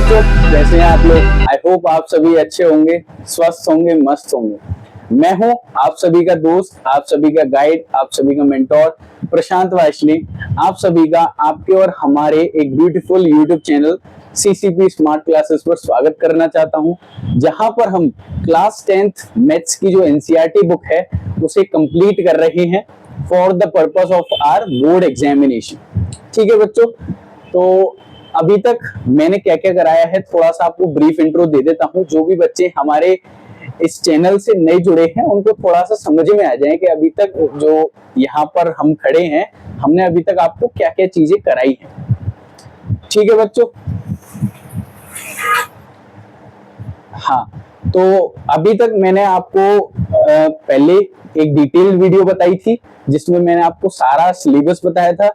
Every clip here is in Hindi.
बच्चों, कैसे हैं आप लोग? आई होप आप सभी अच्छे होंगे, स्वस्थ होंगे, मस्त होंगे। मैं हूं आप सभी का दोस्त, आप सभी का गाइड, आप सभी का मेंटोर प्रशांत वाइशली। आप सभी का आपके और हमारे एक beautiful YouTube channel CCP smart classes पर स्वागत करना चाहता हूं, जहां पर हम क्लास 10th मैथ्स की जो एनसीईआरटी बुक है उसे कंप्लीट कर रहे हैं for the purpose of our board examination. ठीक है बच्चों, तो अभी तक मैंने क्या क्या कराया है थोड़ा सा आपको ब्रीफ इंट्रो दे देता हूं। जो भी बच्चे हमारे इस चैनल से नए जुड़े हैं उनको थोड़ा सा समझ में आ जाए कि अभी तक जो यहाँ पर हम खड़े हैं हमने अभी तक आपको क्या क्या चीजें कराई हैं। ठीक है बच्चों, हाँ, तो अभी तक मैंने आपको पहले एक डिटेल वीडियो बताई थी जिसमें मैंने आपको सारा सिलेबस बताया था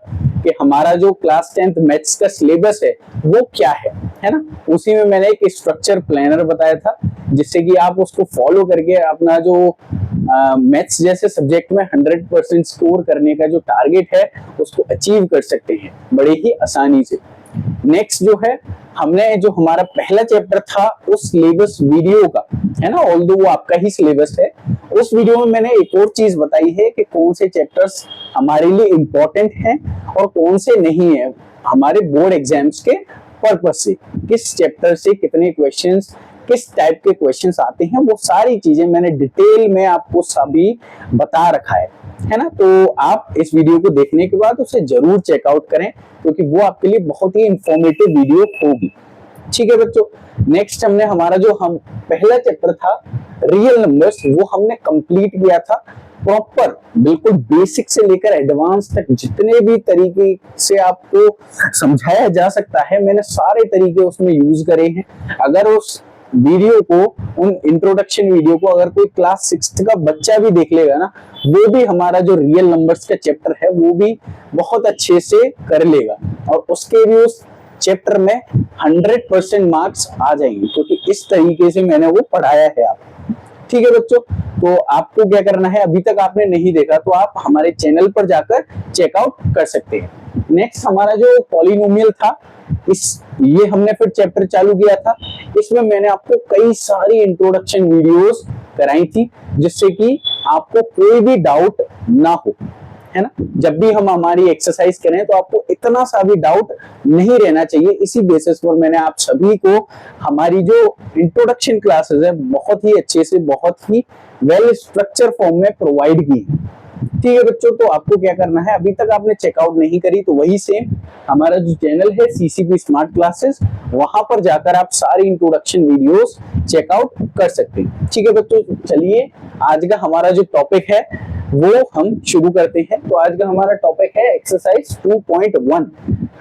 कि हमारा जो क्लास 10th मैथ्स का सिलेबस है वो क्या है ना। उसी में मैंने एक स्ट्रक्चर प्लानर बताया था जिससे कि आप उसको फॉलो करके अपना जो मैथ्स जैसे सब्जेक्ट में 100% स्कोर करने का जो टारगेट है उसको अचीव कर सकते हैं बड़े ही आसानी से। नेक्स्ट जो है, हमने जो हमारा पहला चैप्टर था उस सिलेबस वीडियो का है ना, ऑल्दो वो आपका ही सिलेबस है, उस वीडियो में मैंने एक और चीज बताई है कि कौन से चैप्टर्स हमारे लिए इंपॉर्टेंट हैं और कौन से नहीं है हमारे बोर्ड एग्जाम्स के पर्पस से, किस चैप्टर से कितने क्वेश्चंस, किस टाइप के क्वेश्चंस आते हैं, वो सारी चीजें मैंने डिटेल में आपको सभी बता रखा है ना। तो आप इस वीडियो को देखने के बाद उसे जरूर चेकआउट करें क्योंकि वो आपके लिए बहुत ही इंफॉर्मेटिव वीडियो होगी। ठीक है बच्चों, नेक्स्ट हमने हमारा जो हम पहला चैप्टर था रियल नंबर्स वो हमने कंप्लीट किया था प्रॉपर, बिल्कुल बेसिक से लेकर एडवांस तक जितने भी तरीके से आपको समझाया जा सकता है मैंने सारे तरीके उसमें यूज करे हैं। अगर उस वीडियो को, उन इंट्रोडक्शन वीडियो को अगर कोई क्लास 6th का बच्चा भी देख लेगा ना, वो भी हमारा जो रियल नंबर्स का चैप्टर है वो भी बहुत अच्छे से कर लेगा और उसके भी उस चैप्टर में 100% मार्क्स आ जाएंगे क्योंकि इस तरीके से मैंने वो पढ़ाया है आपको। ठीक है बच्चों, तो आपको क्या करना है, अभी तक आपने नहीं देखा तो आप हमारे चैनल पर जाकर चेकआउट कर सकते हैं। नेक्स्ट हमारा जो पॉलिनोमियल था ये हमने फिर चैप्टर चालू किया था। इसमें मैंने आपको कई सारी इंट्रोडक्शन वीडियोस कराई थी जिससे कि आपको कोई भी डाउट ना हो, है ना। जब भी हम हमारी एक्सरसाइज करें तो आपको इतना सा भी डाउट नहीं रहना चाहिए। इसी बेसिस पर मैंने आप सभी को हमारी जो इंट्रोडक्शन क्लासेस है बहुत ही अच्छे से, बहुत ही वेल स्ट्रक्चर फॉर्म में प्रोवाइड की है। ठीक है बच्चों, तो आपको क्या करना है, अभी तक आपने चेकआउट नहीं करी तो वही सेम हमारा जो चैनल है सीसीपी स्मार्ट क्लासेस, वहां पर जाकर आप सारी इंट्रोडक्शन वीडियोस चेकआउट कर सकते हैं। ठीक है बच्चों, चलिए आज का हमारा जो टॉपिक है वो हम शुरू करते हैं। तो आज का हमारा टॉपिक है एक्सरसाइज 2.1।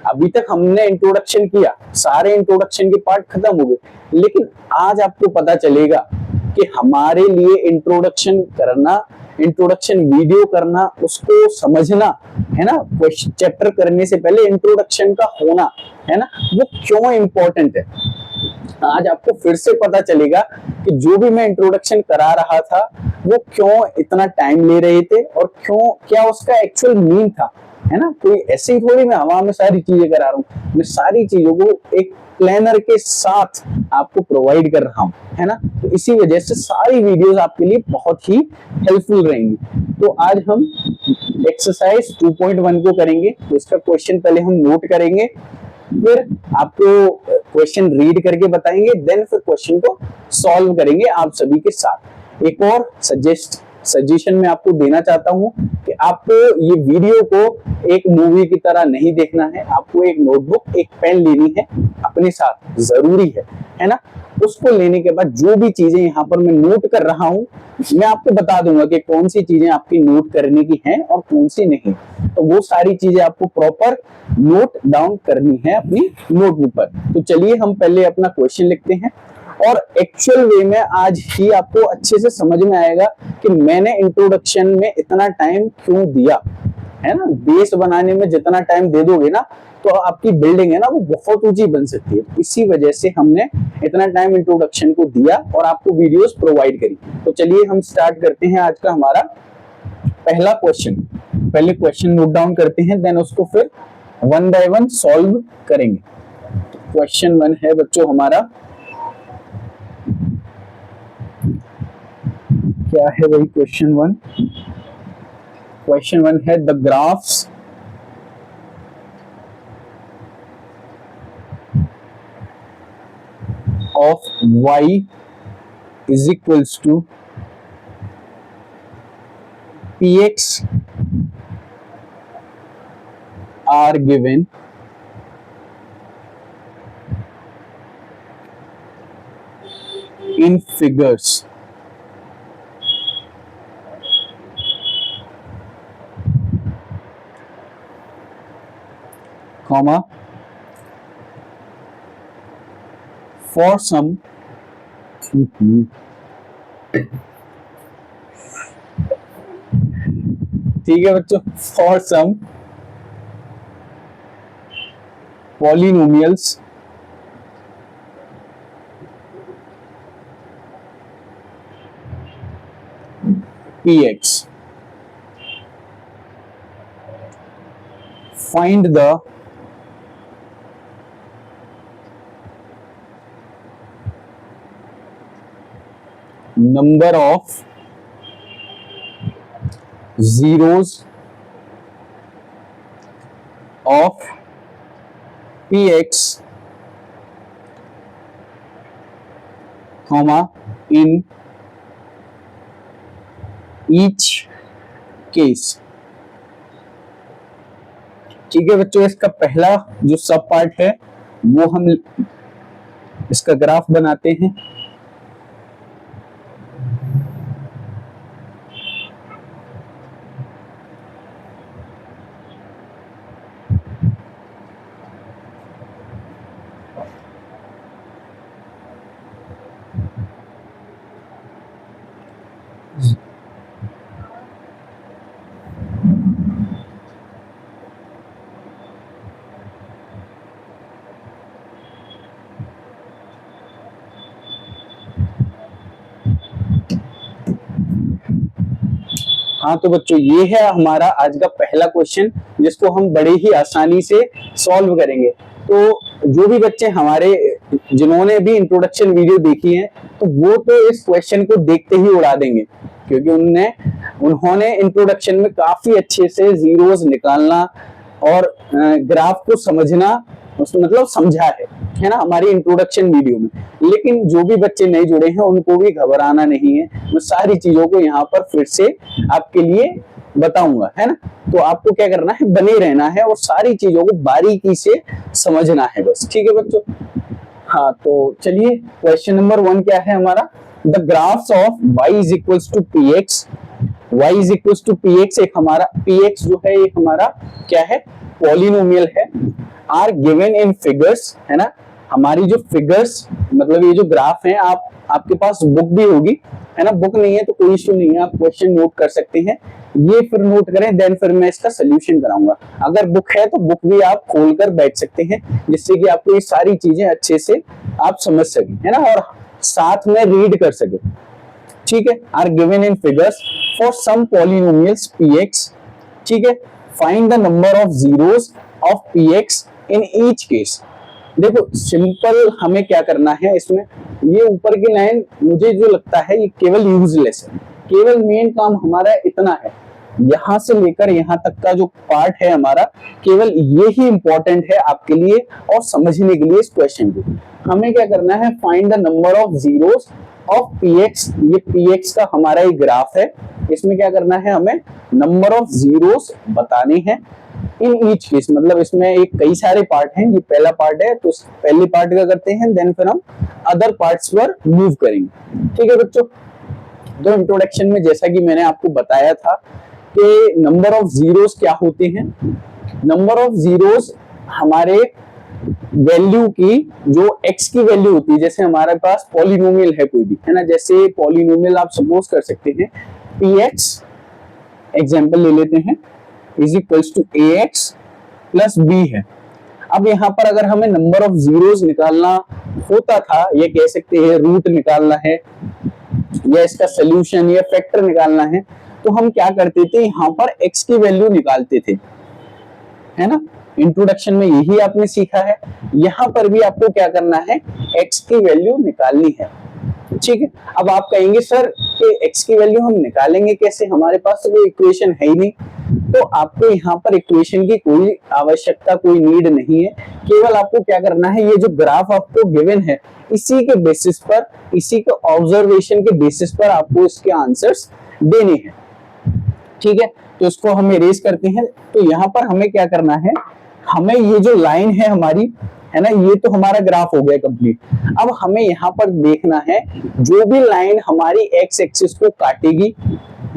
अभी तक हमने इंट्रोडक्शन किया, सारे इंट्रोडक्शन के पार्ट खत्म हो गए, लेकिन आज आपको पता चलेगा कि हमारे लिए इंट्रोडक्शन करना, इंट्रोडक्शन वीडियो करना, उसको समझना है ना, क्वेश्चन चैप्टर करने से पहले इंट्रोडक्शन का होना है ना, वो क्यों इंपॉर्टेंट है। आज आपको फिर से पता चलेगा कि जो भी मैं इंट्रोडक्शन करा रहा था वो क्यों इतना टाइम ले रहे थे और क्यों, क्या उसका एक्चुअल मीन था, है ना। कोई ऐसे ही थोड़ी मैं हवा में सारी चीजें करा रहा हूँ, मैं सारी चीजों को एक प्लानर के साथ आपको प्रोवाइड कर रहा हूँ, है ना। तो इसी वजह से सारी वीडियोस आपके लिए बहुत ही हेल्पफुल रहेंगी। तो आज हम एक्सरसाइज 2.1 को करेंगे। तो इसका क्वेश्चन पहले हम नोट करेंगे, फिर आपको क्वेश्चन रीड करके बताएंगे, देन फिर क्वेश्चन को सॉल्व करेंगे आप सभी के साथ। एक और सजेशन मैं आपको देना चाहता हूं कि आपको ये वीडियो को एक मूवी की तरह नहीं देखना है। आपको एक नोटबुक, एक पेन लेनी है अपने साथ, जरूरी है ना। उसको लेने के बाद जो भी चीजें यहाँ पर मैं नोट कर रहा हूँ मैं आपको बता दूंगा कि कौन सी चीजें आपकी नोट करने की हैं और कौन सी नहीं। तो वो सारी चीजें आपको प्रॉपर नोट डाउन करनी है अपनी नोटबुक पर। तो चलिए हम पहले अपना क्वेश्चन लिखते हैं और एक्चुअल वे में आज ही आपको अच्छे से समझ में आएगा कि मैंने इंट्रोडक्शन में इतना टाइम क्यों दिया, है ना। बेस बनाने में जितना टाइम दे दोगे ना तो आपकी बिल्डिंग है ना वो बहुत ऊंची बन सकती है। इसी वजह से हमने इतना टाइम इंट्रोडक्शन को दिया और आपको वीडियोस प्रोवाइड करी। तो चलिए हम स्टार्ट करते हैं आज का हमारा पहला क्वेश्चन। पहले क्वेश्चन नोट डाउन करते हैं, देन उसको फिर वन बाय वन सॉल्व करेंगे। क्वेश्चन 1 है बच्चों हमारा, क्या है भाई क्वेश्चन 1? क्वेश्चन 1 है the graphs of y is equals to px are given in figures comma for some ठीक है बच्चों, for some polynomials px find the number of zeros of px comma in each case। ठीक है बच्चों, इसका पहला जो सब पार्ट है वो हम इसका ग्राफ बनाते हैं। हाँ तो बच्चों ये है हमारा आज का पहला क्वेश्चन, जिसको हम बड़े ही आसानी से सॉल्व करेंगे। तो जो भी बच्चे हमारे जिन्होंने भी इंट्रोडक्शन वीडियो देखी है तो वो तो इस क्वेश्चन को देखते ही उड़ा देंगे, क्योंकि उन्होंने इंट्रोडक्शन में काफी अच्छे से जीरोस निकालना और ग्राफ को समझना मतलब समझा है ना हमारी इंट्रोडक्शन वीडियो में। लेकिन जो भी बच्चे नए जुड़े हैं उनको भी घबराना नहीं है, मैं सारी चीजों को यहाँ पर फिर से आपके लिए बताऊंगा, है ना। तो आपको क्या करना है, बने रहना है और सारी चीजों को बारीकी से समझना है बस, ठीक है बच्चों। हाँ तो चलिए क्वेश्चन नंबर 1 क्या है हमारा, the graphs of y is equals to px, y is equals to px, एक हमारा px जो है ये हमारा क्या है, पॉलिनोमियल है, आर गिवन इन फिगर्स, है ना। हमारी जो फिगर्स मतलब ये जो ग्राफ है, आपके पास बुक भी होगी, है ना। बुक नहीं है तो कोई इश्यू नहीं है, आप क्वेश्चन नोट कर सकते हैं, ये फिर नोट करें, देन फिर मैं इसका सोल्यूशन कराऊंगा। अगर बुक है तो बुक भी आप खोल कर बैठ सकते हैं, जिससे कि आपको ये सारी चीजें अच्छे से आप समझ सकें, है ना, और साथ में रीड कर सके, ठीक है। Are given in figures for some polynomials px, ठीक है, find the number of zeros of px in each case. देखो सिंपल हमें क्या करना है इसमें, ये ऊपर की लाइन मुझे जो लगता है ये केवल यूजलेस है, केवल मेन काम हमारा इतना है, यहां से लेकर यहां तक का जो पार्ट है हमारा, केवल ये ही इंपॉर्टेंट है आपके लिए और समझने के लिए इस क्वेश्चन को। हमें क्या करना है, find the number of zeros of px, ये px का हमारा एक ग्राफ है, इसमें क्या करना है, हमें नंबर ऑफ जीरोस बताने हैं इन ईच केस, मतलब इसमें एक कई सारे पार्ट हैं, ये पहला पार्ट है तो पहले पार्ट का करते हैं, देन फिर हम अदर पार्ट्स पर मूव करेंगे, ठीक है बच्चों। तो इंट्रोडक्शन में जैसा कि मैंने आपको बताया था कि नंबर ऑफ जीरोस क्या होते हैं, नंबर ऑफ जीरोस हमारे वैल्यू की जो x की वैल्यू होती है, जैसे हमारे पास पॉलिनोमियल है कोई भी, है ना, जैसे पॉलिनोमियल आप सपोज कर सकते हैं px, एग्जांपल ले लेते हैं, is equals to ax plus b है। अब यहाँ पर अगर हमें नंबर ऑफ जीरोस निकालना होता था, ये कह सकते हैं रूट निकालना है या इसका सोल्यूशन या फैक्टर निकालना है, तो हम क्या करते थे, यहाँ पर x की वैल्यू निकालते थे, है ना, इंट्रोडक्शन में यही आपने सीखा है। यहाँ पर भी आपको क्या करना है, x की वैल्यू निकालनी है। ठीक है, अब आप कहेंगे सर कि x की वैल्यू हम निकालेंगे कैसे, हमारे पास तो कोई इक्वेशन है ही नहीं। तो आपको यहाँ पर इक्वेशन की कोई आवश्यकता, कोई नीड नहीं है। केवल आपको क्या करना है, ये जो ग्राफ आपको गिवन है इसी के बेसिस पर, इसी के ऑब्जर्वेशन के बेसिस पर आपको इसके आंसर्स देने हैं। ठीक है, तो इसको हम इरेज करते हैं। तो यहाँ पर हमें क्या करना है, हमें ये जो लाइन है हमारी, है ना, ये तो हमारा ग्राफ हो गया कंप्लीट। अब हमें यहाँ पर देखना है जो भी लाइन हमारी एक्स एक्सिस को काटेगी,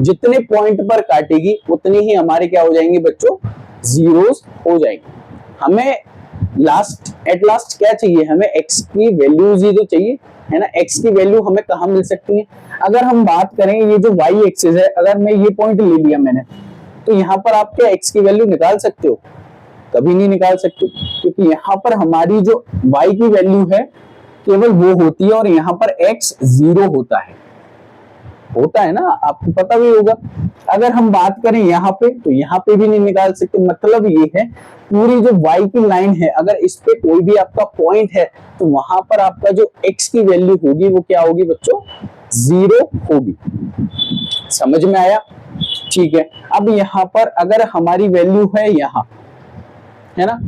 जितने पॉइंट पर काटेगी उतनी ही हमारे क्या हो जाएंगे बच्चों, जीरोस हो जाएंगे। हमें एट लास्ट क्या चाहिए, हमें एक्स की वैल्यू जीरो चाहिए, है ना। एक्स की वैल्यू हमें कहाँ मिल सकती है, अगर हम बात करें ये जो वाई एक्सिस है, अगर मैं ये पॉइंट ले लिया मैंने, तो यहाँ पर आप क्या एक्स की वैल्यू निकाल सकते हो, कभी नहीं निकाल सकते, क्योंकि यहाँ पर हमारी जो y की वैल्यू है केवल वो होती है और यहाँ पर x जीरो होता है ना, आपको पता भी होगा। अगर हम बात करें यहाँ पे, तो यहाँ पे भी नहीं निकाल सकते। मतलब ये है पूरी जो y की लाइन है, अगर इस पे कोई भी आपका पॉइंट है तो वहां पर आपका जो x की वैल्यू होगी वो क्या होगी बच्चों, जीरो होगी। समझ में आया? ठीक है, अब यहाँ पर अगर हमारी वैल्यू है यहाँ, है ना,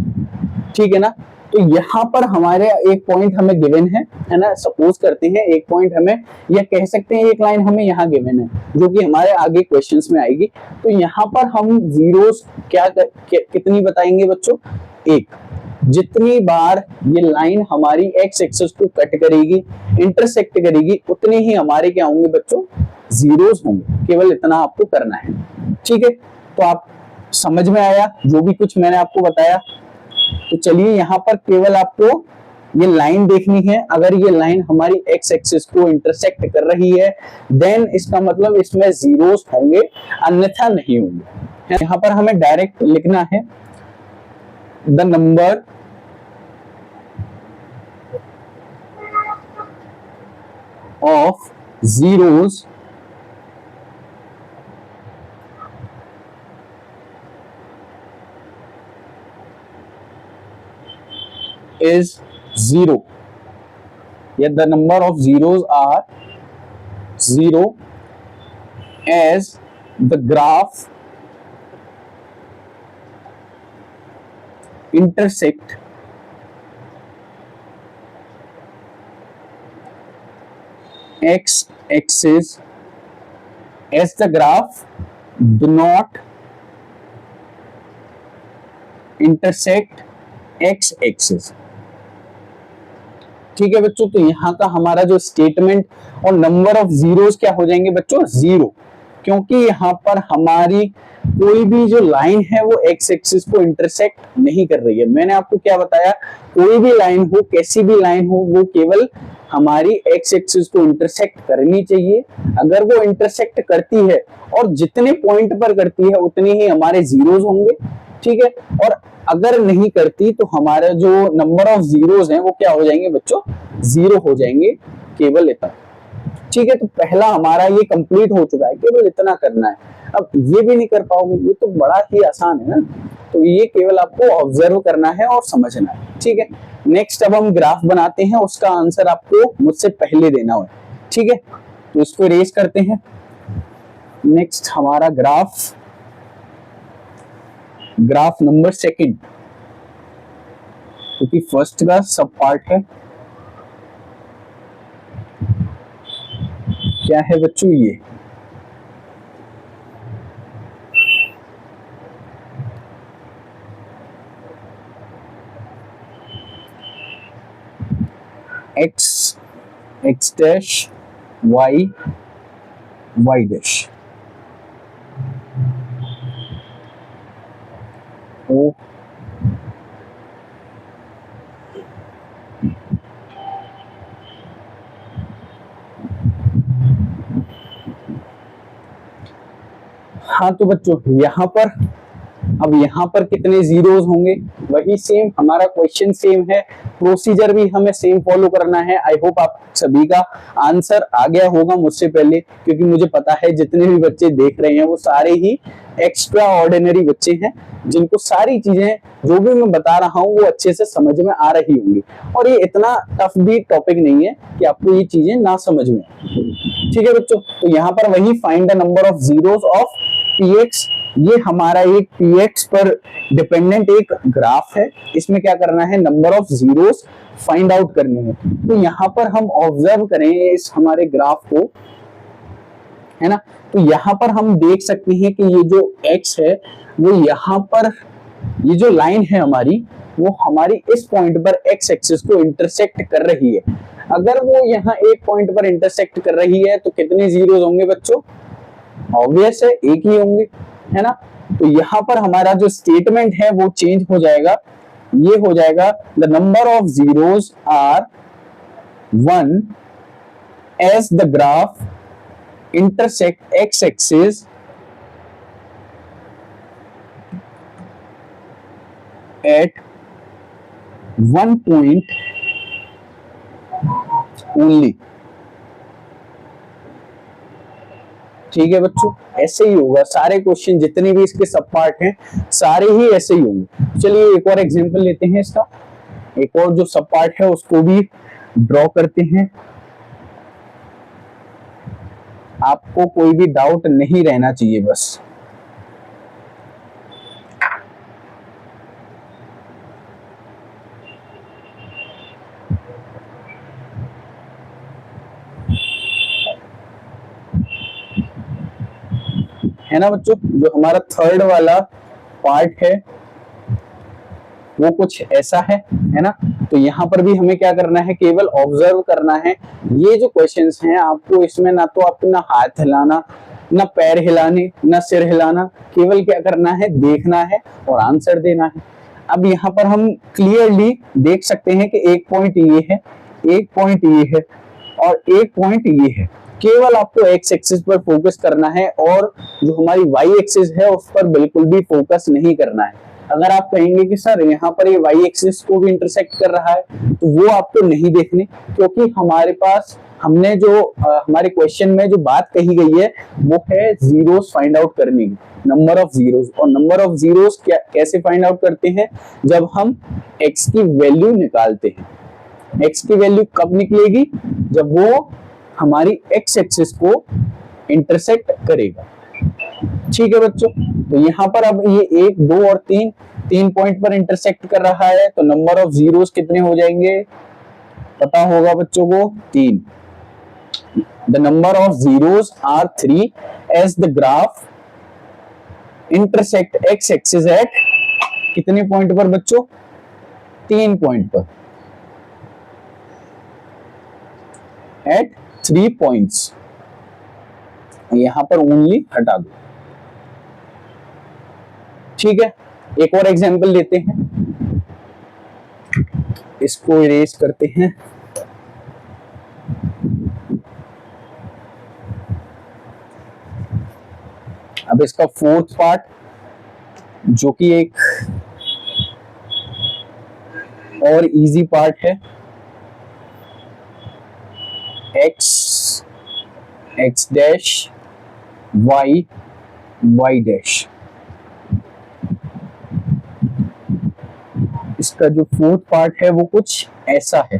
ठीक है ना, तो यहाँ पर हमारे एक पॉइंट हमें गिवन है ना, सपोज करते हैं एक पॉइंट हमें, या कह सकते हैं एक लाइन हमें यहाँ गिवन है जो कि हमारे आगे क्वेश्चंस में आएगी। तो यहाँ पर हम जीरोस कितनी बताएंगे बच्चों, एक। जितनी बार ये लाइन हमारी एक्स एक्सिस को कट करेगी, इंटरसेक्ट करेगी, उतने ही हमारे क्या होंगे बच्चों, जीरोस होंगे। केवल इतना आपको करना है। ठीक है, तो आप समझ में आया जो भी कुछ मैंने आपको बताया। तो चलिए यहाँ पर केवल आपको ये लाइन देखनी है। अगर ये लाइन हमारी एक्स एक्सिस को इंटरसेक्ट कर रही है देन इसका मतलब इसमें जीरोस होंगे, अन्यथा नहीं होंगे। यहाँ पर हमें डायरेक्ट लिखना है the number of zeros is zero, yet the number of zeros are zero as the graph intersect x axis, as the graph do not intersect x axis। ठीक है बच्चों, तो यहाँ का हमारा जो स्टेटमेंट और नंबर ऑफ जीरोस क्या हो जाएंगे बच्चों, जीरो, क्योंकि यहाँ पर हमारी कोई भी जो लाइन है वो एक्स एक्सिस को इंटरसेक्ट नहीं कर रही है। मैंने आपको क्या बताया, कोई भी लाइन हो, कैसी भी लाइन हो, वो केवल हमारी एक्स एक्सिस को इंटरसेक्ट करनी चाहिए। अगर वो इंटरसेक्ट करती है और जितने पॉइंट पर करती है उतने ही हमारे जीरोस होंगे। ठीक है, और अगर नहीं करती तो हमारा जो नंबर ऑफ जीरोस हैं वो क्या हो जाएंगे बच्चों, जीरो हो जाएंगे, केवल इतना। ठीक है, तो पहला हमारा ये कंप्लीट हो चुका है, केवल इतना करना है। अब ये भी नहीं कर पाओगे, ये तो बड़ा ही आसान है ना, तो ये केवल आपको ऑब्जर्व करना है और समझना है। ठीक है, नेक्स्ट अब हम ग्राफ बनाते हैं, उसका आंसर आपको मुझसे पहले देना हो। ठीक है, तो इसको इरेज करते हैं। नेक्स्ट हमारा ग्राफ नंबर सेकंड, क्योंकि फर्स्ट का सब पार्ट है। क्या है बच्चों, ये x dash y dash O हाँ, तो बच्चों यहाँ पर अब यहाँ पर कितने जीरोस होंगे, वही सेम हमारा क्वेश्चन सेम है, प्रोसीजर भी हमें सेम फॉलो करना है। आई होप आप सभी का आंसर आ गया होगा मुझसे पहले, क्योंकि मुझे पता है जितने भी बच्चे देख रहे हैं वो सारे ही एक्स्ट्रा ऑर्डिनरी बच्चे हैं जिनको सारी चीजें जो भी मैं बता रहा हूँ वो अच्छे से समझ में आ रही होंगी, और ये इतना टफ भी टॉपिक नहीं है कि आपको ये चीजें ना समझ में। ठीक है बच्चों, तो यहाँ पर वही find the number of zeros of px, ये हमारा एक px पर डिपेंडेंट एक ग्राफ है, इसमें क्या करना है, number of zeros find out करनी है। तो यहाँ पर हम ऑब्जर्व करें इस हमारे ग्राफ को, है ना, तो यहाँ पर हम देख सकते हैं कि ये जो x है वो यहाँ पर, ये जो लाइन है हमारी, वो हमारी इस पॉइंट पर x एक्सिस को इंटरसेक्ट कर रही है। अगर वो यहाँ एक पॉइंट पर इंटरसेक्ट कर रही है तो कितने जीरोस होंगे बच्चों, ऑब्वियस है एक ही होंगे, है ना। तो यहाँ पर हमारा जो स्टेटमेंट है वो चेंज हो जाएगा, ये हो जाएगा the number of zeros are 1 as the graph intersect x axis at one point only। ठीक है बच्चों, ऐसे ही होगा सारे क्वेश्चन, जितने भी इसके सब पार्ट हैं सारे ही ऐसे ही होंगे। चलिए एक और एग्जांपल लेते हैं इसका, एक और जो सब पार्ट है उसको भी ड्रॉ करते हैं, आपको कोई भी डाउट नहीं रहना चाहिए बस। है ना बच्चों, जो हमारा थर्ड वाला पार्ट है वो कुछ ऐसा है ना। तो यहाँ पर भी हमें क्या करना है, केवल ऑब्जर्व करना है। ये जो क्वेश्चंस हैं आपको इसमें ना तो आपको ना हाथ हिलाना, ना पैर हिलाने, ना सिर हिलाना, केवल क्या करना है, देखना है और आंसर देना है। अब यहाँ पर हम क्लियरली देख सकते हैं कि एक पॉइंट ये है, एक पॉइंट ये है और एक पॉइंट ये है। केवल आपको एक्स एक्सिस पर फोकस करना है और जो हमारी वाई एक्सिस है उस पर बिल्कुल भी फोकस नहीं करना है। अगर आप कहेंगे कि सर यहाँ पर ये वाई एक्सिस को भी इंटरसेक्ट कर रहा है, तो वो आपको नहीं देखने, क्योंकि हमारे पास हमने जो हमारे क्वेश्चन में जो बात कही गई है वो है जीरोस फाइंड आउट करने की, नंबर ऑफ जीरोस। और नंबर ऑफ जीरोस कैसे फाइंड आउट करते हैं, जब हम एक्स की वैल्यू निकालते हैं। एक्स की वैल्यू कब निकलेगी, जब वो हमारी एक्स एक्सिस को इंटरसेक्ट करेगा। ठीक है बच्चों, तो यहाँ पर अब ये 1, 2 और 3 पॉइंट पर इंटरसेक्ट कर रहा है, तो नंबर ऑफ जीरोस कितने हो जाएंगे, पता होगा बच्चों को, 3। The number of zeros are 3 as the graph intersect x axis at कितने पॉइंट पर बच्चों, 3 पॉइंट पर, एट 3 पॉइंट्स। यहां पर ओनली हटा दो। ठीक है, एक और एग्जांपल लेते हैं, इसको इरेज करते हैं। अब इसका फोर्थ पार्ट जो कि एक और इजी पार्ट है, x x dash y y dash. इसका जो फोर्थ पार्ट है वो कुछ ऐसा है।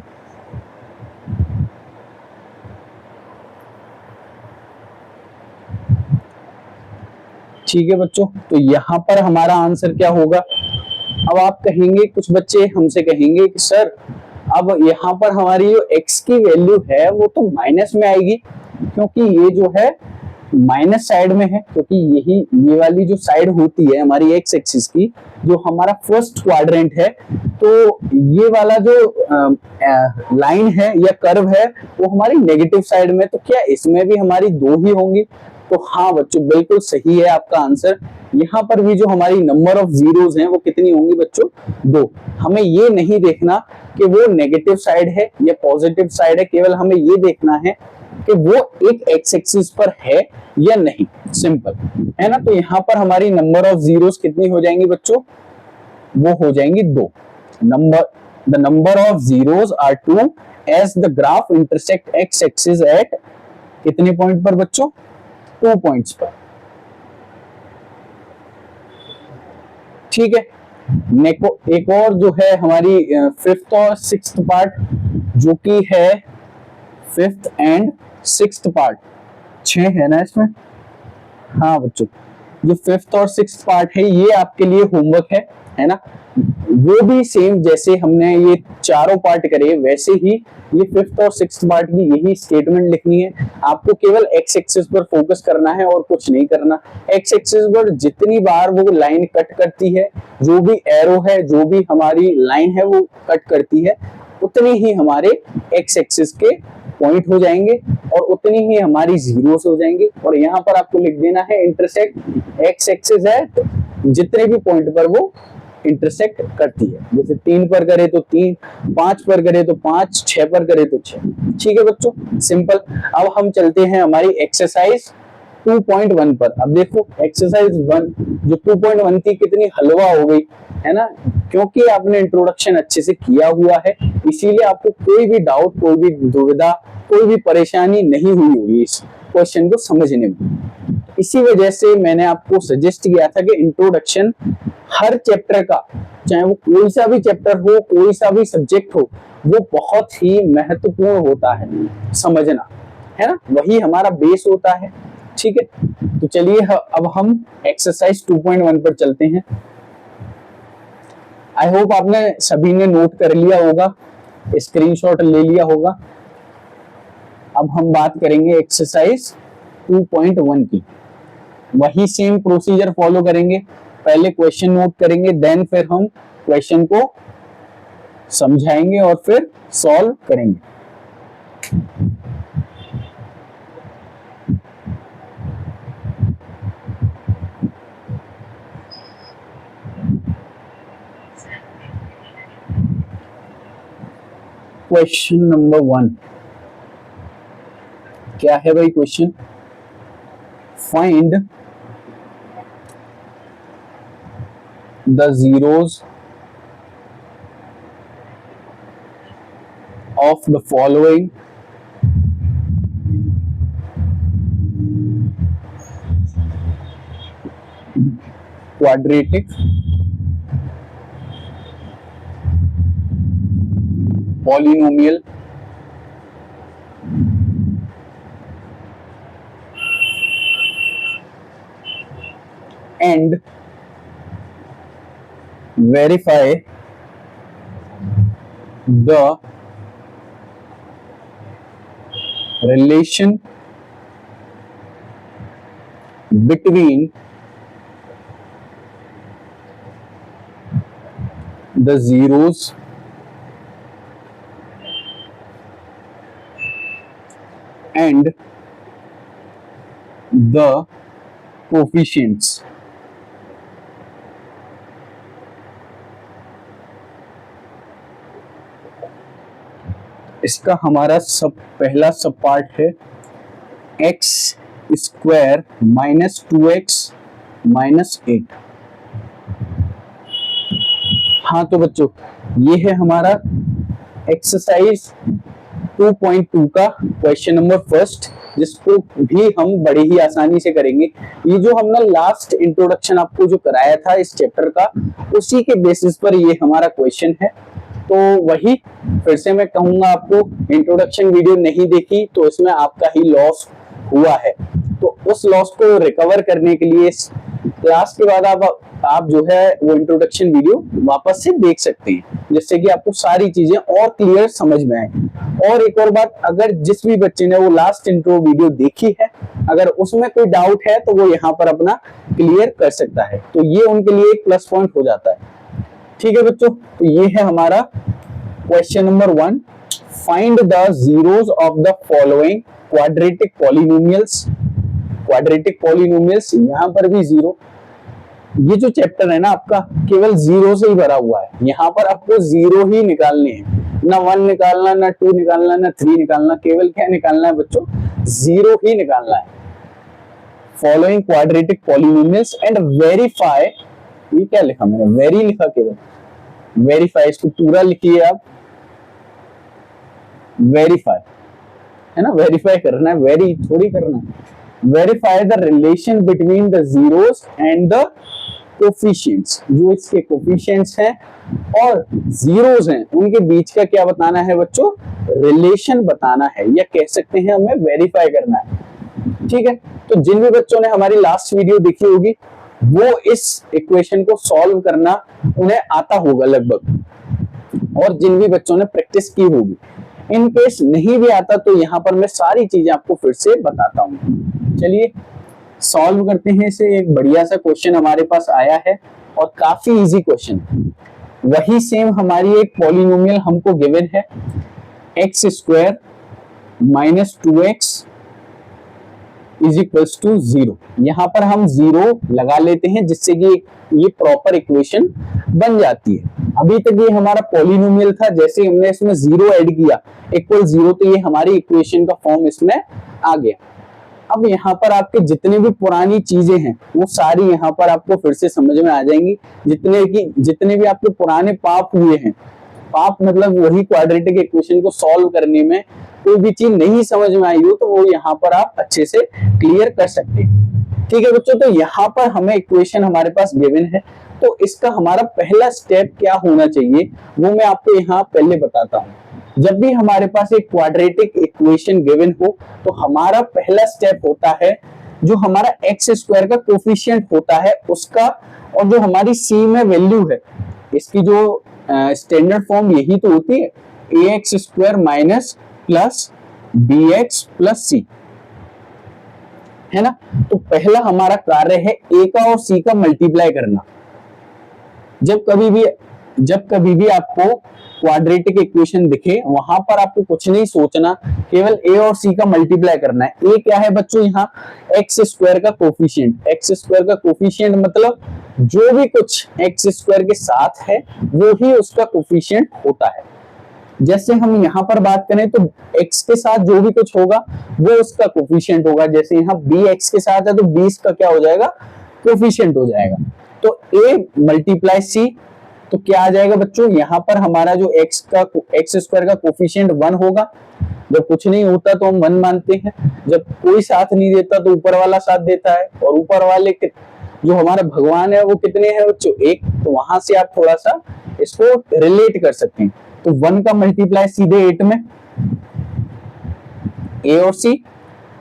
ठीक है बच्चों, तो यहां पर हमारा आंसर क्या होगा। अब आप कहेंगे, कुछ बच्चे हमसे कहेंगे कि सर अब यहाँ पर हमारी जो x की वैल्यू है वो तो माइनस में आएगी, क्योंकि ये जो है माइनस साइड में है, क्योंकि यही ये वाली जो साइड होती है हमारी एक्स एक्सिस की, जो हमारा फर्स्ट क्वाड्रेंट है, तो ये वाला जो लाइन है या कर्व है वो हमारी नेगेटिव साइड में, तो क्या इसमें भी हमारी 2 ही होंगी। तो हाँ बच्चों, बिल्कुल सही है आपका आंसर। यहाँ पर भी जो हमारी नंबर ऑफ जीरोस हैं वो कितनी होंगी बच्चों, 2। हमें ये नहीं देखना कि वो नेगेटिव साइड है या पॉजिटिव साइड है, केवल हमें ये देखना है कि वो एक एक्स एक्सिस पर है या नहीं, सिंपल है ना। तो यहाँ पर हमारी नंबर ऑफ जीरोस कितनी हो जाएंगी बच्चों, वो हो जाएंगी 2। The number of zeros are 2 as the graph intersect x axis at कितने पॉइंट पर बच्चों, 2 पॉइंट्स पर। ठीक है। एक और जो है हमारी फिफ्थ और सिक्स्थ पार्ट, जो कि है फिफ्थ एंड सिक्स्थ पार्ट, 6 है ना इसमें। हाँ बच्चों, जो फिफ्थ और सिक्स्थ पार्ट है ये आपके लिए होमवर्क है ना। वो भी सेम जैसे हमने ये चारों पार्ट करे वैसे ही ये फिफ्थ और सिक्स्थ पार्ट की यही स्टेटमेंट लिखनी है। आपको केवल एक्स एक्सिस पर फोकस करना है और कुछ नहीं करना। एक्स एक्सिस पर जितनी बार वो लाइन कट करती है, जो भी एरो है, जो भी हमारी लाइन है वो कट करती है, उतनी ही हमारे एक्स एक्सिस के पॉइंट हो जाएंगे और उतनी ही हमारी जीरोस हो जाएंगी। और यहाँ पर आपको लिख देना है इंटरसेक्ट एक्स एक्सिस है, जितने भी पॉइंट पर वो इंटरसेक्ट करती है। जैसे 3 पर करे तो 3, 5 पर करे तो 5, 6 पर करे तो 6। ठीक है बच्चों, सिंपल। अब हम चलते हैं हमारी एक्सरसाइज 2.1 पर। अब देखो एक्सरसाइज 1 जो 2.1 थी कितनी हलवा हो गई है ना, क्योंकि आपने इंट्रोडक्शन अच्छे से किया हुआ है, इसीलिए आपको कोई भी डाउट, कोई भी दुविधा, कोई भी परेशानी नहीं हुई होगी इस क्वेश्चन को समझने में। इसी वजह से मैंने आपको सजेस्ट किया था कि इंट्रोडक्शन हर चैप्टर का, चाहे वो कोई सा भी चैप्टर हो, कोई सा भी सब्जेक्ट हो, वो बहुत ही महत्वपूर्ण होता है समझना, है ना, वही हमारा बेस होता है। ठीक है, तो चलिए अब हम एक्सरसाइज 2.1 पर चलते हैं। आई होप आपने सभी ने नोट कर लिया होगा, स्क्रीनशॉट ले लिया होगा। अब हम बात करेंगे एक्सरसाइज 2.1 की। वही सेम प्रोसीजर फॉलो करेंगे, पहले क्वेश्चन नोट करेंगे, देन फिर हम क्वेश्चन को समझाएंगे और फिर सॉल्व करेंगे। क्वेश्चन नंबर 1 क्या है भाई? Question, find the zeros of the following quadratic polynomial and verify the relation between the zeros and the coefficients। इसका हमारा पहला सब पार्ट है x square minus 2x minus 8। हाँ तो बच्चों ये है हमारा एक्सरसाइज 2.2 का क्वेश्चन नंबर फर्स्ट, जिसको भी हम बड़े ही आसानी से करेंगे। ये जो हमने लास्ट इंट्रोडक्शन आपको जो कराया था इस चैप्टर का, उसी के बेसिस पर ये हमारा क्वेश्चन है। तो वही फिर से मैं कहूंगा, आपको इंट्रोडक्शन वीडियो नहीं देखी तो इसमें आपका ही लॉस हुआ है। तो उस लॉस को रिकवर करने के लिए क्लास के बाद आप जो है वो इंट्रोडक्शन वीडियो वापस से देख सकते हैं, जिससे कि आपको सारी चीजें और क्लियर समझ में आए। और एक और बात, अगर जिस भी बच्चे ने वो लास्ट इंट्रो वीडियो देखी है, अगर उसमें कोई डाउट है तो वो यहाँ पर अपना क्लियर कर सकता है, तो ये उनके लिए एक प्लस पॉइंट हो जाता है। ठीक है बच्चों, तो ये है हमारा question number 1, find the zeros of the following quadratic polynomials. Quadratic polynomials, यहाँ पर भी जीरो, ये जो चैप्टर है ना आपका केवल जीरो से ही भरा हुआ है। यहाँ पर आपको जीरो ही निकालने हैं, ना 1 निकालना, ना 2 निकालना, ना 3 निकालना, केवल क्या निकालना है बच्चों? जीरो ही निकालना है। Following quadratic polynomials and verify, ये क्या लिखा मैंने? वेरी लिखा, केवल वेरीफाई, इसको पूरा लिखिए आप, वेरीफाई है ना, वेरीफाई करना है, वेरी थोड़ी करना है। Verify the relation between the zeros and the coefficients, जो इसके कोफिशिएंट्स हैं और जीरोस हैं, उनके बीच का क्या बताना है बच्चों, रिलेशन बताना है, या कह सकते हैं हमें वेरीफाई करना है। ठीक है, तो जिन भी बच्चों ने हमारी लास्ट वीडियो देखी होगी वो इस इक्वेशन को सॉल्व करना उन्हें आता होगा लगभग, और जिन भी बच्चों ने प्रैक्टिस की होगी। इन केस नहीं भी आता तो यहाँ पर मैं सारी चीजें आपको फिर से बताता हूँ। चलिए सॉल्व करते हैं इसे। एक बढ़िया सा क्वेश्चन हमारे पास आया है और काफी इजी क्वेश्चन। वही सेम हमारी एक पॉलिनोमियल हमको गिवन है, x square minus 2x is equals to 0। यहाँ पर हम 0 लगा लेते हैं जिससे कि ये प्रॉपर इक्वेशन बन जाती है। अभी तक ये हमारा पॉलिनोमियल था, जैसे हमने इसमें 0 ऐड किया इक्वल 0 तो ये हमारी इक्वेशन का फॉर्म इसमें आ गया। अब यहाँ पर आपके जितने भी पुरानी चीजें हैं वो सारी यहाँ पर आपको फिर से समझ में आ जाएंगी। जितने भी आपके पुराने पाप हुए हैं, पाप मतलब वही क्वाड्रेटिक इक्वेशन को सॉल्व करने में कोई भी चीज नहीं समझ में आई हो तो वो यहाँ पर आप अच्छे से क्लियर कर सकते हैं। ठीक है बच्चों, तो यहाँ पर हमें इक्वेशन हमारे पास गिवन है, तो इसका हमारा पहला स्टेप क्या होना चाहिए वो मैं आपको यहाँ पहले बताता हूँ। जब भी हमारे पास एक क्वाड्रेटिक इक्वेशन गिवन हो तो हमारा पहला स्टेप होता है जो हमारा एक्स स्क्वायर का कोफिशिएंट होता है उसका, और जो हमारी सी में वैल्यू है इसकी जो स्टैंडर्ड फॉर्म यही तो होती है, a x square minus plus b x plus c, है ना। तो पहला हमारा कार्य है ए का और सी का मल्टीप्लाई करना। जब कभी भी आपको क्वाड्रेटिक इक्वेशन दिखे वहां पर आपको कुछ नहीं सोचना, केवल ए और सी का मल्टीप्लाई करना है। ए क्या है बच्चों, यहाँ एक्स स्क्वायर का कोफिशिएंट। एक्स स्क्वायर का कोफिशिएंट मतलब जो भी कुछ एक्स स्क्वायर के साथ है वो ही उसका कोफिशिएंट होता है। जैसे हम यहाँ पर बात करें तो x के साथ जो भी कुछ होगा वो उसका कोफिशिएंट होगा। जैसे यहाँ b x के साथ है तो b का क्या हो जाएगा, कोफिशिएंट हो जाएगा। तो a मल्टीप्लाई c, तो क्या आ जाएगा बच्चों, यहाँ पर हमारा जो एक्स स्क्वायर का कोफिशिएंट 1 होगा। जब कुछ नहीं होता तो हम 1 मानते हैं, जब कोई साथ नहीं देता तो ऊपर वाला साथ देता है, और ऊपर वाले जो हमारे भगवान है वो कितने हैं बच्चों, 1। तो वहां से आप थोड़ा सा इसको रिलेट कर सकते हैं। तो 1 का मल्टीप्लाई सीधे 8 में, ए और सी,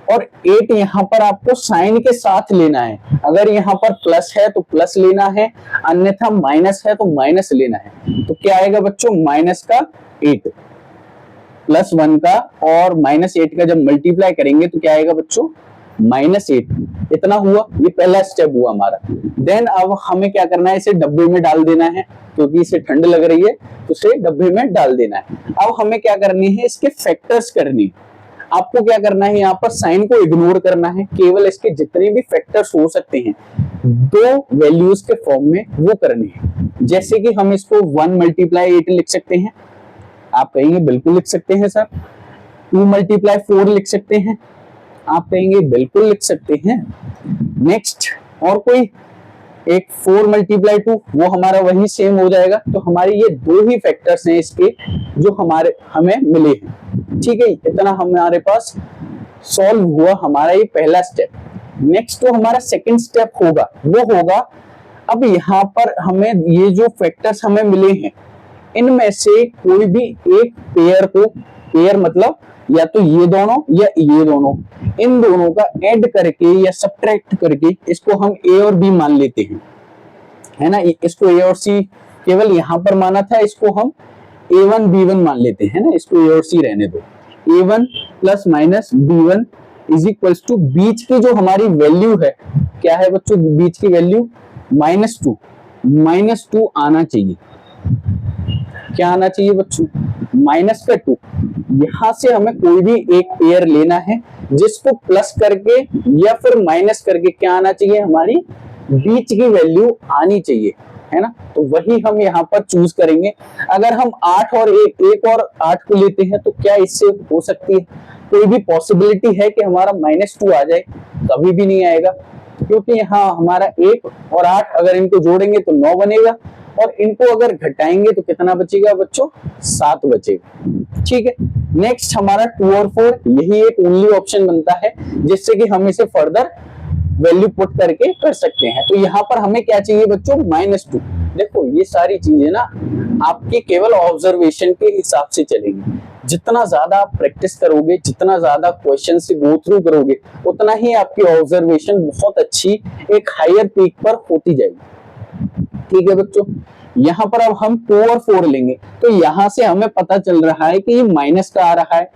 और 8 यहाँ पर आपको साइन के साथ लेना है। अगर यहाँ पर प्लस है तो प्लस लेना है, अन्यथा माइनस है तो माइनस लेना है। तो क्या आएगा बच्चों, माइनस का 8 प्लस 1 का और माइनस 8 का जब मल्टीप्लाई करेंगे तो क्या आएगा बच्चों, -8। इतना हुआ, ये पहला स्टेप हुआ हमारा। देन अब हमें क्या करना है, इसे डब्बे में डाल देना है, क्योंकि इसे ठंड लग रही है तो इसे डब्बे में डाल देना है। अब हमें क्या करनी है, इसके फैक्टर्स करनी। आपको क्या करना है, यहाँ पर साइन को इग्नोर करना है, केवल इसके जितने भी फैक्टर्स हो सकते हैं 2 वैल्यूज के फॉर्म में वो करने हैं। जैसे कि हम इसको 1 मल्टीप्लाई 8 लिख सकते हैं, आप कहेंगे बिल्कुल लिख सकते हैं सर। 2 मल्टीप्लाई 4 लिख सकते हैं, आप कहेंगे बिल्कुल लिख सकते हैं। नेक्स्ट और कोई एक 4 मल्टीप्लाई 2, वो हमारा वही सेम हो जाएगा। तो हमारे ये 2 ही फैक्टर्स हैं इसके जो हमें मिले हैं। ठीक है, इतना हमारे पास सॉल्व हुआ हमारा ये पहला स्टेप। नेक्स्ट जो हमारा सेकंड स्टेप होगा वो होगा, अब यहाँ पर हमें ये जो फैक्टर्स हमें मिले हैं इनमें से कोई भी एक पेयर को, पेयर मतलब या तो ये दोनों या ये दोनों, इन दोनों का ऐड करके या सब्ट्रैक्ट करके इसको हम ए और बी मान लेते हैं, है ना। इसको ए और सी केवल यहाँ पर माना था, इसको हम a1 b1 मान लेते हैं ना, इसको ए और सी रहने दो। a1 plus minus b1 is equals to बीच की जो हमारी वैल्यू है, क्या है बच्चों, बीच की वैल्यू -2 आना चाहिए। क्या आना चाहिए बच्चों, -2। यहां से हमें कोई भी एक पेयर लेना है जिसको प्लस करके या फिर माइनस करके क्या आना चाहिए, हमारी बीच की वैल्यू आनी चाहिए, है ना। तो वही हम यहाँ पर चूज करेंगे। अगर हम 8 और 1 और 8 को लेते हैं तो क्या इससे हो सकती है कोई भी पॉसिबिलिटी है कि हमारा -2 आ जाए? कभी भी नहीं आएगा, क्योंकि यहाँ हमारा 1 और 8 अगर इनको जोड़ेंगे तो 9 बनेगा, और इनको अगर घटाएंगे तो कितना बचेगा बच्चों, 7 बचेगा। ठीक है, नेक्स्ट हमारा 2 और 4, यही एक ओनली ऑप्शन बनता है जिससे कि हम इसे फर्दर वैल्यू पुट करके कर सकते हैं। तो यहाँ पर हमें क्या चाहिए बच्चों, -2। देखो ये सारी चीजें ना आपके केवल ऑब्जर्वेशन के हिसाब से चलेगी। जितना ज्यादा आप प्रैक्टिस करोगे, जितना ज्यादा क्वेश्चन से गो थ्रू करोगे, उतना ही आपकी ऑब्जर्वेशन बहुत अच्छी एक हायर पीक पर होती जाएगी। ठीक है बच्चों, यहाँ पर अब हम 2 और 4 लेंगे। तो यहाँ से हमें पता चल रहा है कि ये माइनस का आ रहा है,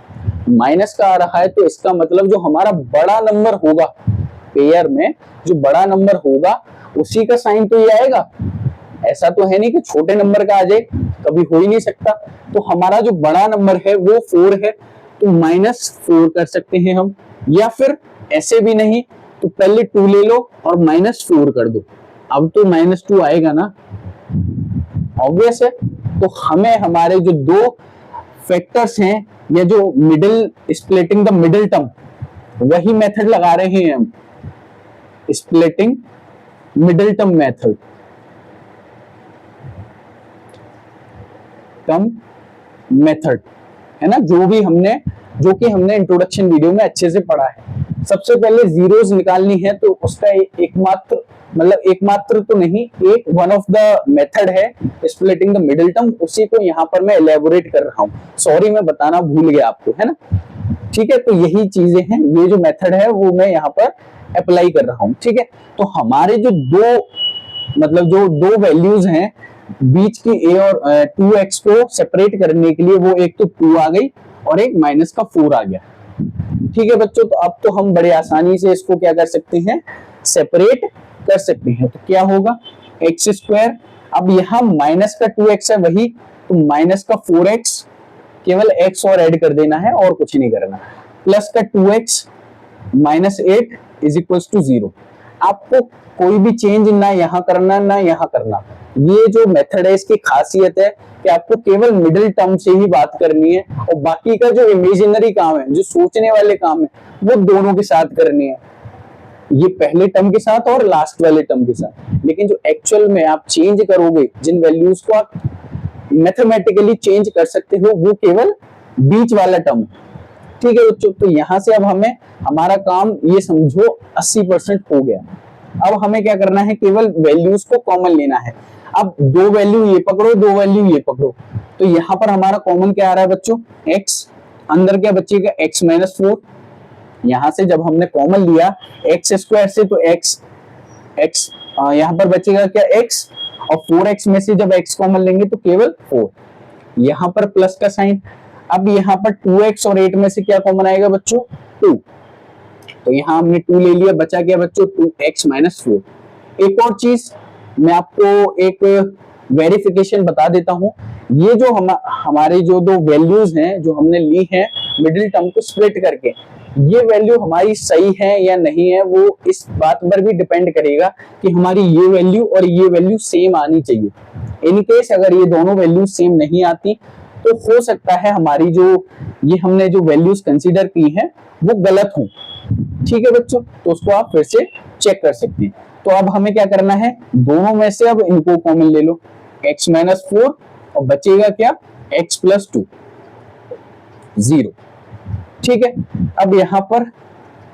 माइनस का आ रहा है। तो इसका मतलब जो हमारा बड़ा नंबर होगा पेयर में, जो बड़ा नंबर होगा उसी का साइन तो ये आएगा। ऐसा तो है नहीं कि छोटे नंबर का आ जाए, कभी हो ही नहीं सकता। तो हमारा जो बड़ा नंबर है वो 4 है, तो -4 कर सकते हैं हम। या फिर ऐसे भी नहीं तो पहले 2 ले लो और -4 कर दो। अब तो -2 आएगा ना, ऑब्वियस है। तो हमें हमारे जो दो फैक्टर्स हैं, या जो middle splitting the middle term, वही मेथड लगा रहे हैं हम, splitting middle term method, term method है ना, जो कि हमने इंट्रोडक्शन वीडियो में अच्छे से पढ़ा है। सबसे पहले जीरोस निकालनी है, तो उसका एकमात्र तो नहीं, एक वन ऑफ द मेथड है स्प्लिटिंग द मिडिल टर्म, उसी को यहाँ पर मैं एलेबोरेट कर रहा हूँ। सॉरी मैं बताना भूल गया आपको, है ना। ठीक है, तो यही चीजें हैं, ये जो मेथड है वो मैं यहाँ पर अप्लाई कर रहा हूँ। ठीक है, तो हमारे जो दो वैल्यूज हैं बीच की a और 2x को सेपरेट करने के लिए, वो एक तो 2 आ गई और एक -4 आ गया। ठीक है बच्चों, तो अब तो हम बड़े आसानी से इसको क्या कर सकते हैं, सेपरेट कर सकते हैं। तो क्या होगा, x², अब यहाँ -2x है वही, तो -4x, केवल x और ऐड कर देना है और कुछ नहीं करना, +2x -8 = 0। आपको कोई भी चेंज ना यहाँ करना ना यहाँ करना। ये जो मेथड है इसकी खासियत है कि आपको केवल मिडिल टर्म से ही बात करनी है, और बाकी का जो इमेजिनरी काम है, जो सोचने वाले काम है, वो दोनों के साथ करनी है, ये पहले टर्म के साथ और लास्ट वाले टर्म के साथ। लेकिन जो एक्चुअल में आप चेंज करोगे, जिन वैल्यूज को आप मैथमेटिकली चेंज कर सकते हो, वो केवल बीच वाला टर्म है। ठीक है बच्चों, तो यहाँ से अब हमें हमारा काम ये समझो 80% हो गया। अब हमें क्या करना है, केवल वैल्यूज को कॉमन लेना है। अब दो वैल्यू ये पकड़ो, दो वैल्यू ये पकड़ो, तो यहाँ पर हमारा कॉमन क्या आ रहा है बच्चों, x, अंदर क्या बचेगा x -4। यहाँ से जब हमने कॉमन लिया x² से, तो x यहाँ पर बचेगा क्या x, और 4x में से जब x कॉमन लेंगे तो केवल 4, यहाँ पर प्लस का साइन। अब यहाँ पर 2x और 8 में से क्या कॉमन आएगा बच्चों, 2, तो यहाँ हमने 2 ले लिया, बचा क्या बच्चों 2x -4। एक और चीज मैं आपको एक वेरिफिकेशन बता देता हूँ, ये जो हमारे जो दो वैल्यूज हैं जो हमने ली हैं मिडिल टर्म को स्प्लिट करके, ये वैल्यू हमारी सही है या नहीं है, वो इस बात पर भी डिपेंड करेगा कि हमारी ये वैल्यू और ये वैल्यू सेम आनी चाहिए। इन केस अगर ये दोनों वैल्यू सेम नहीं आती, तो हो सकता है हमारी जो ये हमने जो वैल्यूज कंसीडर की हैं वो गलत हो। ठीक है बच्चों, तो उसको आप फिर से चेक कर सकते हैं। तो अब हमें क्या करना है, दोनों में से अब इनको कॉमन ले लो, x -4 और बचेगा क्या x +2, 0। ठीक है, अब यहाँ पर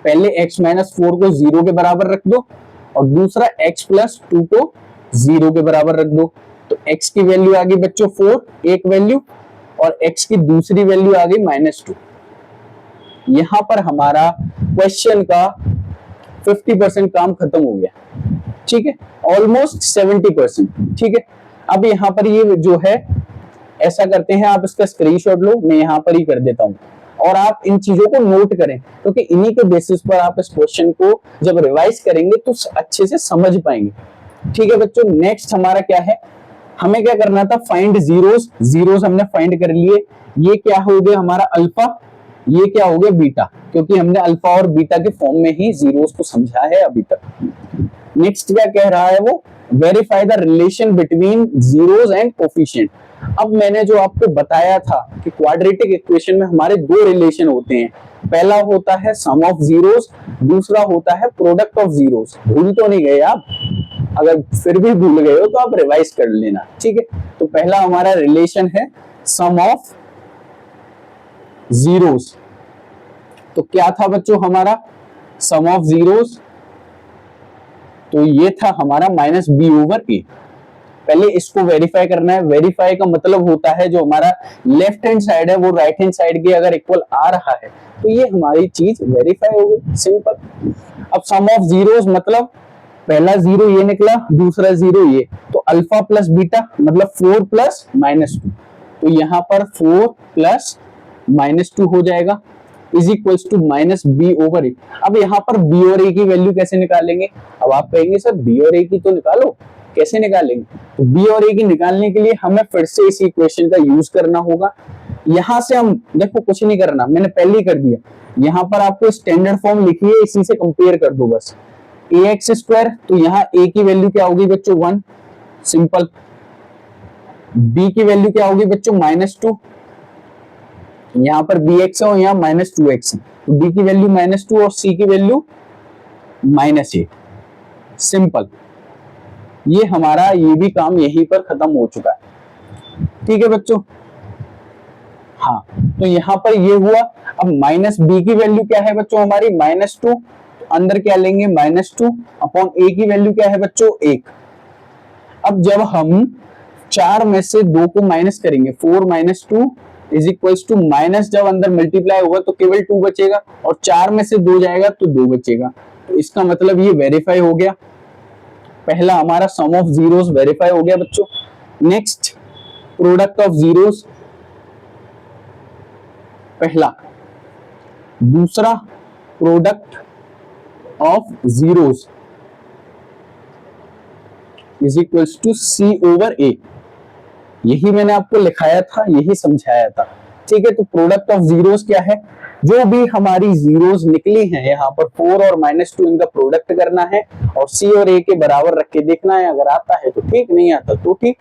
पहले x -4 को 0 के बराबर रख दो और दूसरा x +2 को 0 के बराबर रख दो। तो x की वैल्यू आ गई बच्चों 4, एक वैल्यू, और x की दूसरी वैल्यू आ गई -2। यहाँ पर हमारा क्वेश्चन का 50% काम खत्म हो गया। ठीक है, ऑलमोस्ट 70%। ठीक है, अब यहाँ पर ये जो है, ऐसा करते हैं, आप इसका स्क्रीनशॉट लो, मैं यहाँ पर ही कर देता हूँ, और आप इन चीजों को नोट करें, क्योंकि इन्हीं के बेसिस पर आप इस क्वेश्चन को जब रिवाइज करेंगे तो अच्छे से समझ पाएंगे। ठीक है बच्चों, नेक्स्ट हमारा क्या है, हमें क्या करना था, फाइंड जीरोस। जीरोस हमने फाइंड कर लिए। ये क्या हो गया हमारा अल्फा, ये क्या हो गया बीटा, क्योंकि हमने अल्फा और बीटा के फॉर्म में ही जीरोस को समझा है अभी तक। नेक्स्ट क्या कह रहा है वो, verify the relation between zeros and coefficient. अब मैंने जो आपको बताया था कि क्वाड्रेटिक इक्वेशन में हमारे दो रिलेशन होते हैं, पहला होता है सम ऑफ जीरोस, दूसरा होता है प्रोडक्ट ऑफ जीरोस। भूल तो नहीं गए आप? अगर फिर भी भूल गए हो तो आप रिवाइज कर लेना। ठीक है, तो पहला हमारा रिलेशन है सम ऑफ जीरोस। तो क्या था बच्चों हमारा सम ऑफ जीरोस, तो ये था हमारा माइनस बी ओवर ए। पहले इसको वेरीफाई करना है। वेरीफाई का मतलब होता है जो हमारा लेफ्ट हैंड साइड है वो राइट हैंड साइड के अगर इक्वल आ रहा है तो ये हमारी चीज वेरीफाई हो गई, सिंपल। अब सम ऑफ जीरोस मतलब पहला जीरो ये निकला, दूसरा जीरो ये, तो अल्फा प्लस बीटा मतलब 4 प्लस माइनस 2, तो यहाँ पर 4 प्लस माइनस 2 हो जाएगा is equals to minus b over a. अब यहाँ पर बी और ए की वैल्यू कैसे निकालेंगे? अब आप कहेंगे सर बी और ए की तो निकालो, कैसे निकालेंगे? तो बी और ए की निकालने के लिए हमें फिर से इस इक्वेशन का यूज करना होगा। यहां से हम देखो कुछ नहीं करना, मैंने पहले ही कर दिया। यहाँ पर आपको स्टैंडर्ड फॉर्म लिखी है, इसी से कंपेयर कर दो बस। ए एक्स स्क्वायर, तो यहाँ ए की वैल्यू क्या होगी बच्चों 1, सिंपल। बी की वैल्यू क्या होगी बच्चों -2, यहाँ पर बी एक्स है और यहाँ -2x है, तो बी की वैल्यू -2 और सी की वैल्यू -8, सिंपल। ये हमारा ये भी काम यहीं पर खत्म हो चुका है, ठीक है बच्चों। हाँ, तो यहाँ पर ये हुआ। अब माइनस बी की वैल्यू क्या है बच्चों हमारी -2, तो अंदर क्या लेंगे -2 अपॉन ए की वैल्यू क्या है बच्चों 1। अब जब हम 4 में से 2 को माइनस करेंगे, 4 - 2 इज इक्वल्स टू माइनस, जब अंदर मल्टीप्लाई होगा तो केवल 2 बचेगा और 4 में से 2 जाएगा तो 2 बचेगा। तो इसका मतलब ये वेरीफाई हो गया, पहला हमारा सम ऑफ जीरोस वेरीफाई हो गया बच्चों। नेक्स्ट प्रोडक्ट ऑफ जीरोस, पहला। दूसरा product of zeros is equals to c over a. यही मैंने आपको लिखाया था, यही समझाया था, ठीक है। तो प्रोडक्ट ऑफ जीरोस क्या है? जो भी हमारी जीरोस निकली हैं यहाँ पर 4 और -2 इनका प्रोडक्ट करना है और सी और ए के बराबर रख के देखना है। अगर आता है तो ठीक, नहीं आता तो ठीक,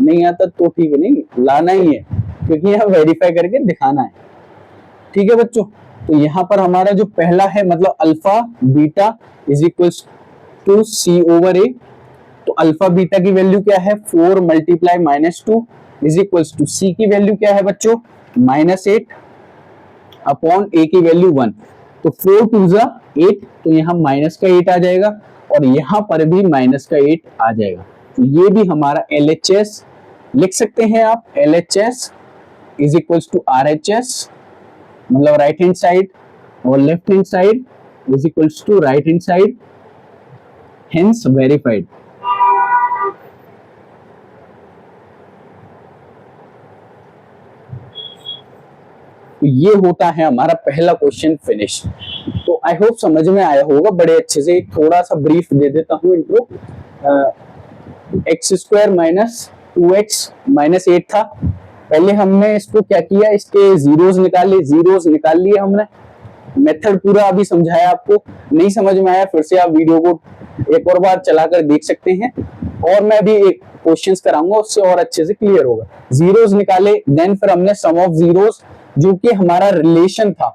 नहीं आता तो ठीक नहीं, लाना ही है क्योंकि यहाँ वेरीफाई करके दिखाना है, ठीक है बच्चों। तो यहाँ पर हमारा जो पहला है मतलब alpha beta is equals to c over a. तो अल्फा बीटा की वैल्यू क्या है 4 multiply -2 is equals to c की वैल्यू क्या है बच्चों -8 अपॉन ए की वैल्यू 1। तो 4 2 जा 8, तो यहाँ माइनस का 8 आ जाएगा और यहाँ पर भी माइनस का 8 आ जाएगा। तो ये भी हमारा LHS लिख सकते हैं आप, LHS is equals to RHS मतलब राइट हैंड साइड और left hand side is equals to right hand side, hence verified. तो ये होता है हमारा पहला क्वेश्चन फिनिश। तो आई होप समझ में आया होगा बड़े अच्छे से। थोड़ा सा ब्रीफ दे देता हूँ intro. x square minus 2x minus 8 था। पहले हमने इसको क्या किया, इसके जीरोस निकाल लिए हमने। मेथड पूरा अभी समझाया आपको, नहीं समझ में आया फिर से आप वीडियो को एक और बार चलाकर देख सकते हैं और मैं भी एक क्वेश्चंस कराऊंगा, उससे और अच्छे से क्लियर होगा। जीरोस निकाले, देन फिर हमने सम ऑफ जीरोस, जो कि हमारा रिलेशन था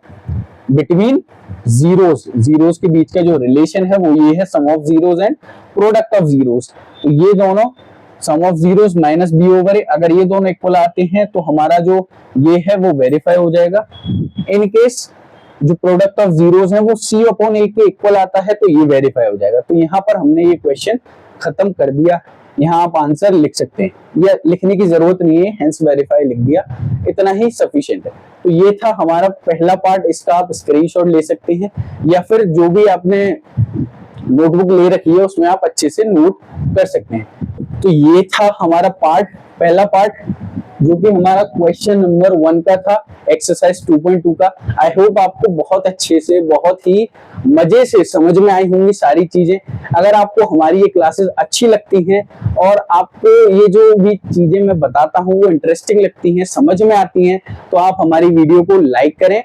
बिटवीन जीरोस के बीच का जो रिलेशन है वो ये है sum of zeros and product of zeros. तो ये दोनों sum of zeros minus b over a, अगर ये दोनों इक्वल आते हैं तो हमारा जो ये है वो वेरीफाई हो जाएगा। इन केस जो प्रोडक्ट ऑफ जीरोस है वो सी अपॉन ए के इक्वल आता है तो ये वेरीफाई हो जाएगा। तो यहाँ पर हमने ये क्वेश्चन खत्म कर दिया। यहाँ आप आंसर लिख सकते हैं, या लिखने की जरूरत नहीं है, हेंस वेरीफाई लिख दिया, इतना ही सफिशिएंट है। तो ये था हमारा पहला पार्ट, इसका आप स्क्रीनशॉट ले सकते हैं या फिर जो भी आपने नोटबुक ले रखी है उसमें आप अच्छे से नोट कर सकते हैं। तो ये था हमारा पार्ट, पहला पार्ट, जो कि हमारा क्वेश्चन नंबर 1 का था, एक्सरसाइज 2.2 का। आई होप आपको बहुत अच्छे से, बहुत ही मजे से समझ में आई होंगी सारी चीजें। अगर आपको हमारी ये क्लासेस अच्छी लगती हैं और आपको ये जो भी चीजें मैं बताता हूँ वो इंटरेस्टिंग लगती हैं, समझ में आती हैं, तो आप हमारी वीडियो को लाइक करें।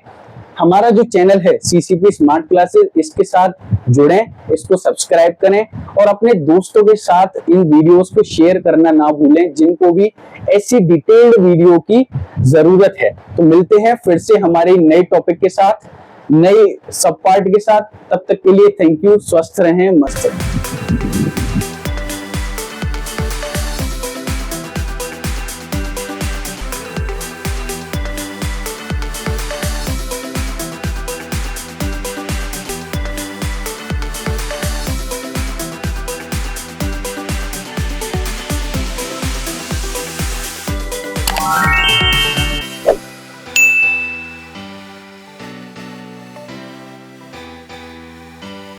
हमारा जो चैनल है CCP स्मार्ट क्लासेस, इसके साथ जुड़ें, इसको सब्सक्राइब करें और अपने दोस्तों के साथ इन वीडियोस को शेयर करना ना भूलें जिनको भी ऐसी डिटेल्ड वीडियो की जरूरत है। तो मिलते हैं फिर से हमारे नए टॉपिक के साथ, नए सब पार्ट के साथ। तब तक के लिए थैंक यू, स्वस्थ रहें, मस्त रहें।